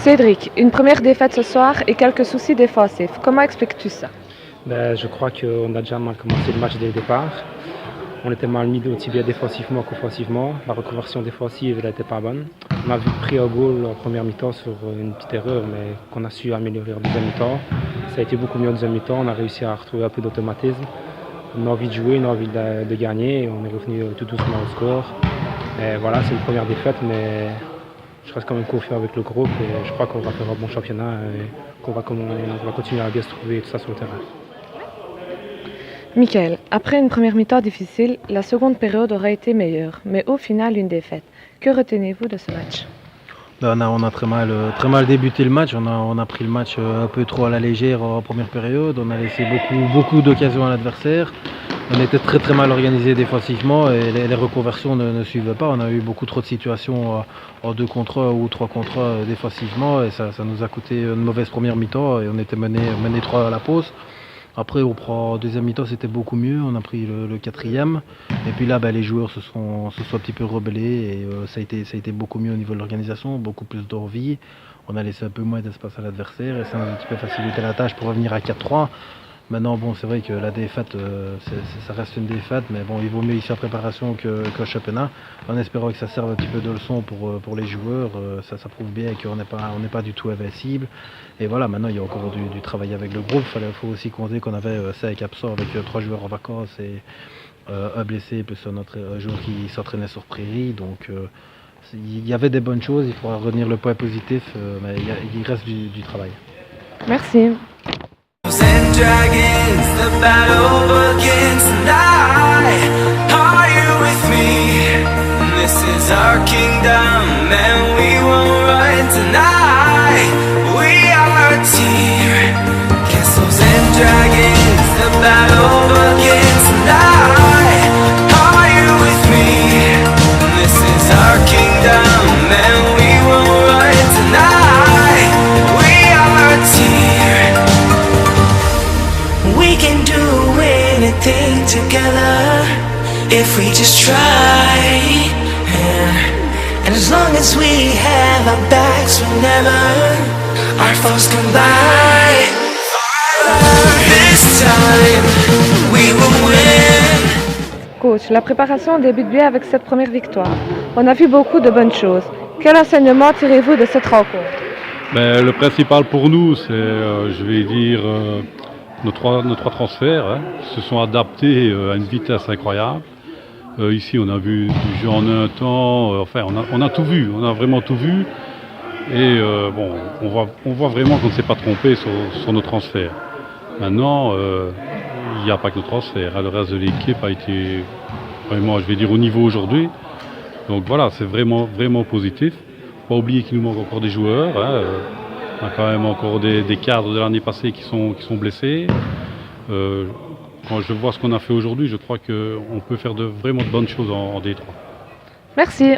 Cédric, une première défaite ce soir et quelques soucis défensifs. Comment expliques-tu ça? Je crois qu'on a déjà mal commencé le match dès le départ. On était mal mis aussi bien défensivement qu'offensivement. La reconversion défensive n'était pas bonne. On a pris un goal en première mi-temps sur une petite erreur, mais qu'on a su améliorer en deuxième mi-temps. Ça a été beaucoup mieux en deuxième mi-temps. On a réussi à retrouver un peu d'automatisme, une envie de jouer, une envie de gagner. Et on est revenu tout doucement au score. Et voilà, c'est une première défaite, mais je reste quand même confiant avec le groupe et je crois qu'on va faire un bon championnat et qu'on va continuer à bien se trouver tout ça sur le terrain. Michael, après une première mi-temps difficile, la seconde période aurait été meilleure, mais au final une défaite. Que retenez-vous de ce match? On a très mal débuté le match. On a pris le match un peu trop à la légère en première période. On a laissé beaucoup d'occasions à l'adversaire. On était très mal organisé défensivement et les reconversions ne suivaient pas. On a eu beaucoup trop de situations en 2 contre 1 ou 3 contre 1 défensivement et ça nous a coûté une mauvaise première mi-temps et on était mené 3 à la pause. Après, en deuxième mi-temps, c'était beaucoup mieux. On a pris le quatrième. Et puis là, les joueurs se sont un petit peu rebellés. Et ça a été beaucoup mieux au niveau de l'organisation, beaucoup plus d'envie. On a laissé un peu moins d'espace à l'adversaire. Et ça a un petit peu facilité la tâche pour revenir à 4-3. Maintenant, c'est vrai que la défaite, ça reste une défaite. Mais bon, il vaut mieux ici en préparation qu'au championnat. En espérant que ça serve un petit peu de leçon pour les joueurs. Ça prouve bien qu'on n'est pas du tout invincible. Et voilà, maintenant il y a encore du travail avec le groupe. Il faut aussi compter qu'on avait 5 absents avec 3 joueurs en vacances et un blessé plus un autre joueur qui s'entraînait sur Prairie. Donc il y avait des bonnes choses, il faudra retenir le point positif, mais il reste du travail. Merci. We can do anything together if we just try. Yeah. And as long as we have our backs, whenever our foes combine, this time we will win. Coach, la préparation débute bien avec cette première victoire. On a vu beaucoup de bonnes choses. Quel enseignement tirez-vous de cette rencontre? Le principal pour nous, c'est, je vais dire, nos trois transferts se sont adaptés à une vitesse incroyable. Ici, on a vu du jeu en un temps, on a tout vu, on a vraiment tout vu. Et on voit vraiment qu'on ne s'est pas trompé sur nos transferts. Maintenant, il n'y a pas que nos transferts. Le reste de l'équipe a été vraiment, je vais dire, au niveau aujourd'hui. Donc voilà, c'est vraiment positif. Pas oublier qu'il nous manque encore des joueurs. On a quand même encore des cadres de l'année passée qui sont blessés. Quand je vois ce qu'on a fait aujourd'hui, je crois qu'on peut faire vraiment de bonnes choses en D3. Merci.